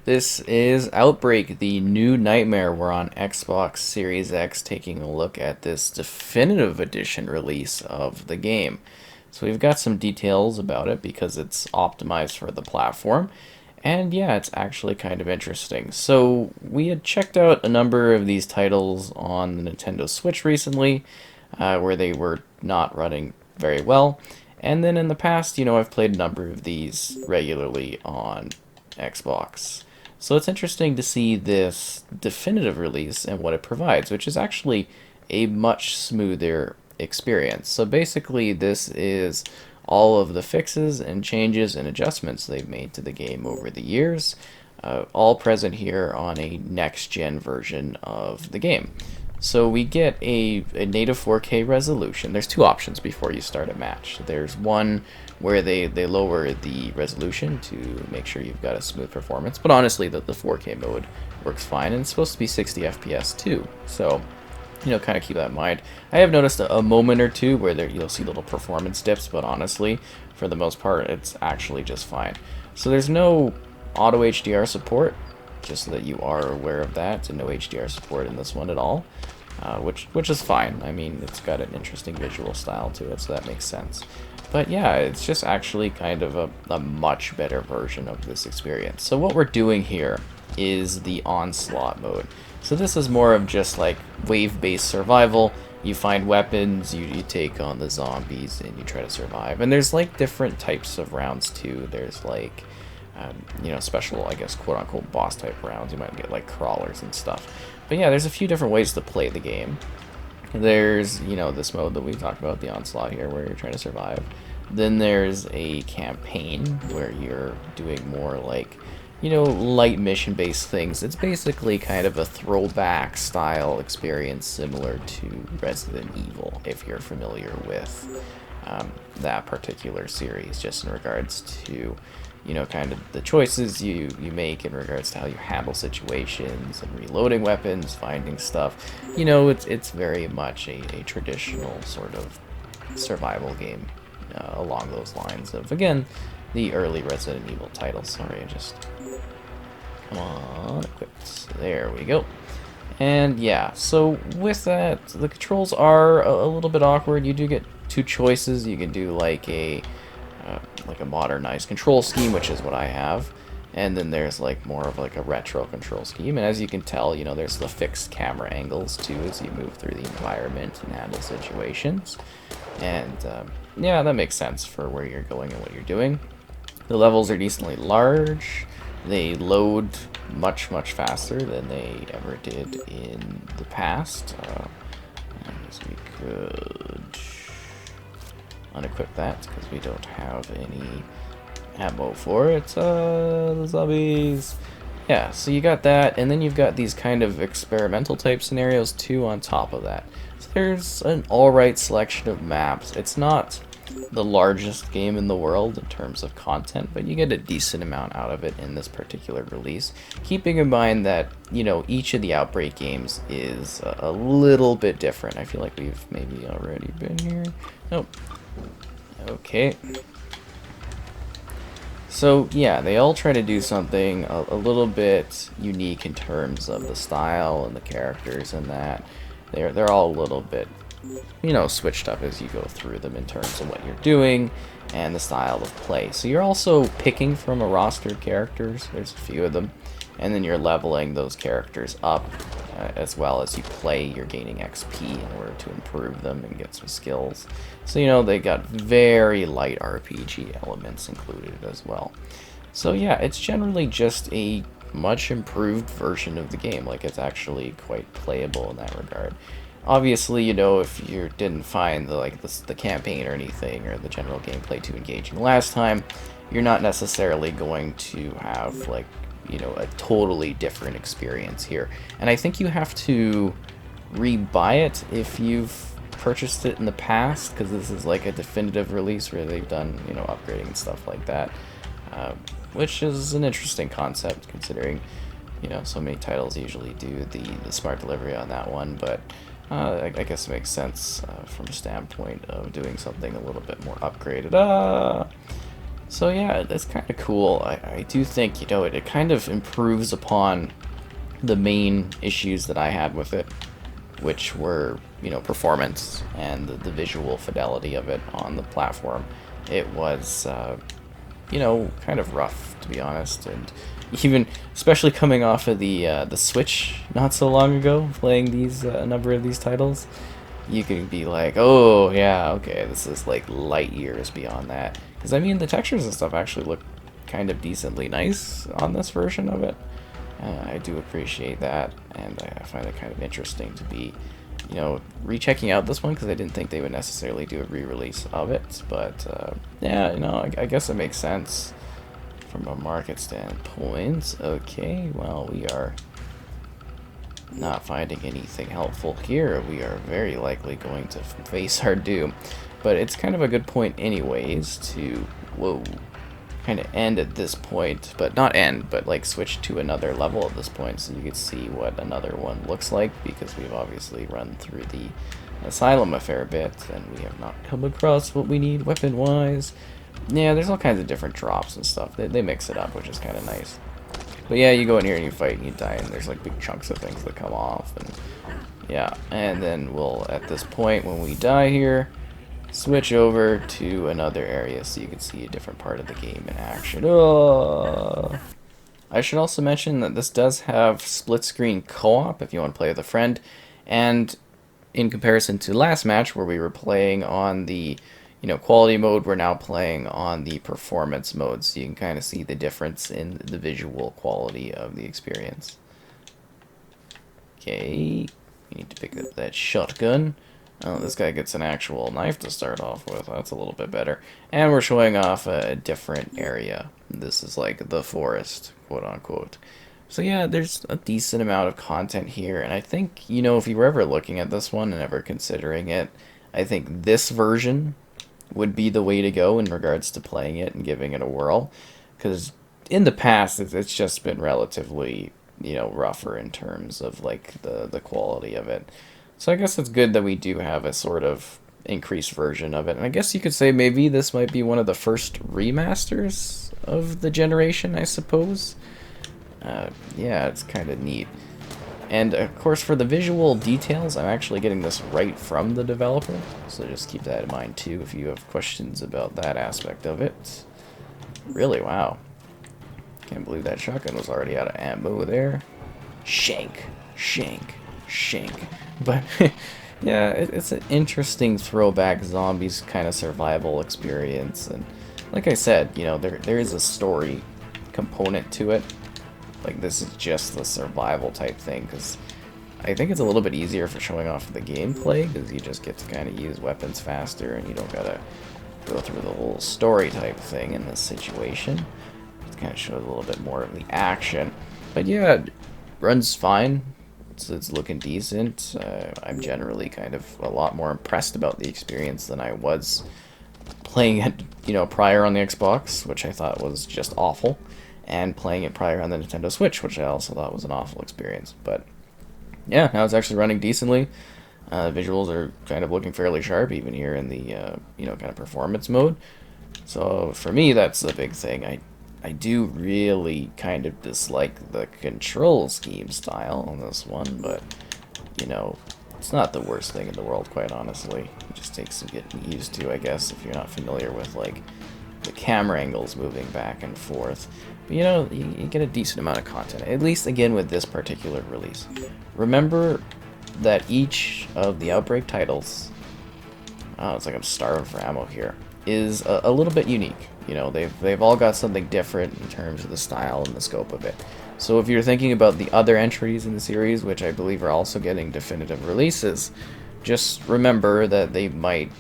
This is Outbreak, the new nightmare. We're on Xbox Series X taking a look at this definitive edition release of the game. So we've got some details about it because it's optimized for the platform. And yeah, it's actually kind of interesting. So we had checked out a number of these titles on the Nintendo Switch recently, where they were not running very well. And then in the past, I've played a number of these regularly on Xbox. So it's interesting to see this definitive release and what it provides, which is actually a much smoother experience. So basically, this is all of the fixes and changes and adjustments they've made to the game over the years, all present here on a next-gen version of the game. So we get a native 4K resolution. There's two options before you start a match. There's one where they lower the resolution to make sure you've got a smooth performance, but honestly the 4K mode works fine, and it's supposed to be 60 FPS too. So, kind of keep that in mind. I have noticed a moment or two where you'll see little performance dips, but honestly, for the most part, it's actually just fine. So there's no auto HDR support, just so that you are aware of that, and no HDR support in this one at all, which is fine. I mean, it's got an interesting visual style to it, so that makes sense. But yeah, it's just actually kind of a much better version of this experience. So what we're doing here is the Onslaught mode. So this is more of just like wave-based survival. You find weapons, you take on the zombies, and you try to survive. And there's like different types of rounds too. There's like special, I guess, quote-unquote boss type rounds. You might get like crawlers and stuff. But yeah, there's a few different ways to play the game. There's, this mode that we talked about, the Onslaught here, where you're trying to survive. Then there's a campaign where you're doing more like, light mission-based things. It's basically kind of a throwback style experience similar to Resident Evil, if you're familiar with that particular series, just in regards to kind of the choices you make in regards to how you handle situations and reloading weapons, finding stuff. It's very much a traditional sort of survival game along those lines of, again, the early Resident Evil titles. Sorry, come on, equipped. There we go. And yeah, so with that, the controls are a little bit awkward. You do get two choices. You can do like a modernized control scheme, which is what I have, and then there's like more of like a retro control scheme. And as you can tell, there's the fixed camera angles too as you move through the environment and handle situations. And yeah, that makes sense for where you're going and what you're doing. The levels are decently large. They load much faster than they ever did in the past. I guess we could unequip that because we don't have any ammo for it. The zombies. Yeah, so you got that, and then you've got these kind of experimental type scenarios too on top of that. So there's an alright selection of maps. It's not the largest game in the world in terms of content, but you get a decent amount out of it in this particular release, keeping in mind that each of the Outbreak games is a little bit different. I feel like we've maybe already been here. Nope. Okay. So yeah, they all try to do something a little bit unique in terms of the style and the characters, and that they're all a little bit switched up as you go through them in terms of what you're doing and the style of play. So you're also picking from a roster of characters. There's a few of them, and then you're leveling those characters up as well as you play. You're gaining XP in order to improve them and get some skills. So they got very light RPG elements included as well. So yeah, it's generally just a much improved version of the game. Like, it's actually quite playable in that regard. Obviously, if you didn't find the campaign or anything, or the general gameplay too engaging last time, you're not necessarily going to have a totally different experience here. And I think you have to rebuy it if you've purchased it in the past, because this is like a definitive release where they've done upgrading and stuff like that, which is an interesting concept considering so many titles usually do the smart delivery on that one. But I guess it makes sense from a standpoint of doing something a little bit more upgraded. So yeah, that's kind of cool. I do think, it kind of improves upon the main issues that I had with it, which were, performance and the visual fidelity of it on the platform. It was, kind of rough, to be honest, and even especially coming off of the Switch not so long ago, playing these a number of these titles, you can be like, oh yeah, okay, this is like light years beyond that. Because I mean, the textures and stuff actually look kind of decently nice on this version of it. I do appreciate that, and I find it kind of interesting to be, rechecking out this one because I didn't think they would necessarily do a re-release of it. But yeah, I guess it makes sense from a market standpoint. Okay, well, we are not finding anything helpful here. We are very likely going to face our doom. But it's kind of a good point anyways to, whoa, kind of end at this point, but not end, but like switch to another level at this point so you can see what another one looks like, because we've obviously run through the asylum a fair bit and we have not come across what we need weapon wise. Yeah, there's all kinds of different drops and stuff. They mix it up, which is kind of nice. But yeah, you go in here and you fight and you die, and there's like big chunks of things that come off, and yeah, and then we'll, at this point when we die here, switch over to another area so you can see a different part of the game in action. Oh. I should also mention that this does have split screen co-op if you want to play with a friend, and in comparison to last match where we were playing on the quality mode, we're now playing on the performance mode, so you can kind of see the difference in the visual quality of the experience. Okay, you need to pick up that shotgun. Oh, this guy gets an actual knife to start off with. That's a little bit better. And we're showing off a different area. This is like the forest, quote unquote. So yeah, there's a decent amount of content here, and I think, if you were ever looking at this one and ever considering it, I think this version would be the way to go in regards to playing it and giving it a whirl, because in the past it's just been relatively rougher in terms of like the quality of it. So I guess it's good that we do have a sort of increased version of it, and I guess you could say maybe this might be one of the first remasters of the generation, I suppose. Yeah, it's kind of neat. And of course, for the visual details, I'm actually getting this right from the developer, so just keep that in mind too if you have questions about that aspect of it. Really, wow. Can't believe that shotgun was already out of ammo there. Shank, shank, shank. But yeah, it's an interesting throwback zombies kind of survival experience, and like I said, there is a story component to it. Like, this is just the survival type thing, because I think it's a little bit easier for showing off the gameplay, because you just get to kind of use weapons faster, and you don't gotta go through the whole story type thing in this situation. It kind of shows a little bit more of the action. But yeah, runs fine. It's looking decent. I'm generally kind of a lot more impressed about the experience than I was playing it, prior on the Xbox, which I thought was just awful, and playing it prior on the Nintendo Switch, which I also thought was an awful experience. But yeah, now it's actually running decently. Visuals are kind of looking fairly sharp, even here in the kind of performance mode. So for me, that's the big thing. I do really kind of dislike the control scheme style on this one, but it's not the worst thing in the world, quite honestly. It just takes some getting used to, I guess, if you're not familiar with like the camera angles moving back and forth. But you get a decent amount of content, at least again with this particular release. Remember that each of the Outbreak titles, oh, it's like I'm starving for ammo here, is a little bit unique. They've all got something different in terms of the style and the scope of it. So if you're thinking about the other entries in the series, which I believe are also getting definitive releases, just remember that they might,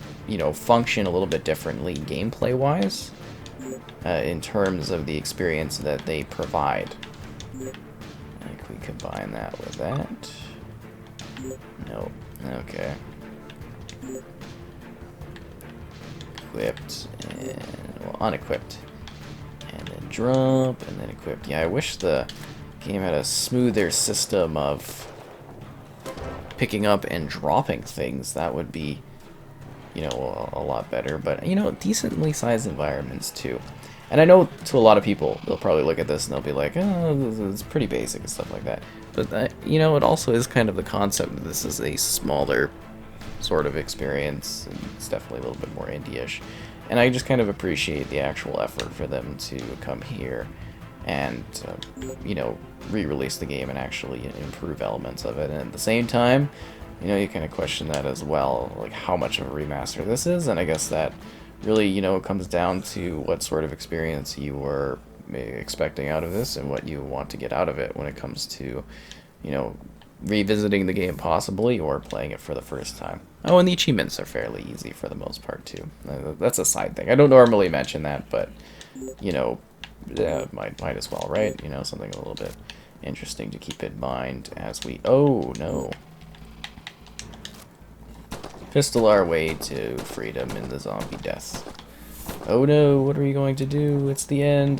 function a little bit differently gameplay-wise, in terms of the experience that they provide. Like, we combine that with that. No. Okay. Equipped, and, well, unequipped. And then drop, and then equipped. Yeah, I wish the game had a smoother system of picking up and dropping things. That would be, a lot better. But, decently sized environments, too. And I know to a lot of people, they'll probably look at this and they'll be like, oh, it's pretty basic and stuff like that. But, you know, it also is kind of the concept that this is a smaller sort of experience. And it's definitely a little bit more indie-ish. And I just kind of appreciate the actual effort for them to come here and, you know, re-release the game and actually improve elements of it. And at the same time, you know, you kind of question that as well, like how much of a remaster this is. And I guess that really, you know, comes down to what sort of experience you were expecting out of this and what you want to get out of it when it comes to, you know, revisiting the game possibly or playing it for the first time. Oh, and the achievements are fairly easy for the most part too. That's a side thing. I don't normally mention that, but, you know, might as well, right? You know, something a little bit interesting to keep in mind as we... Oh, no. Pistol our way to freedom in the zombie death. Oh no, what are we going to do? It's the end.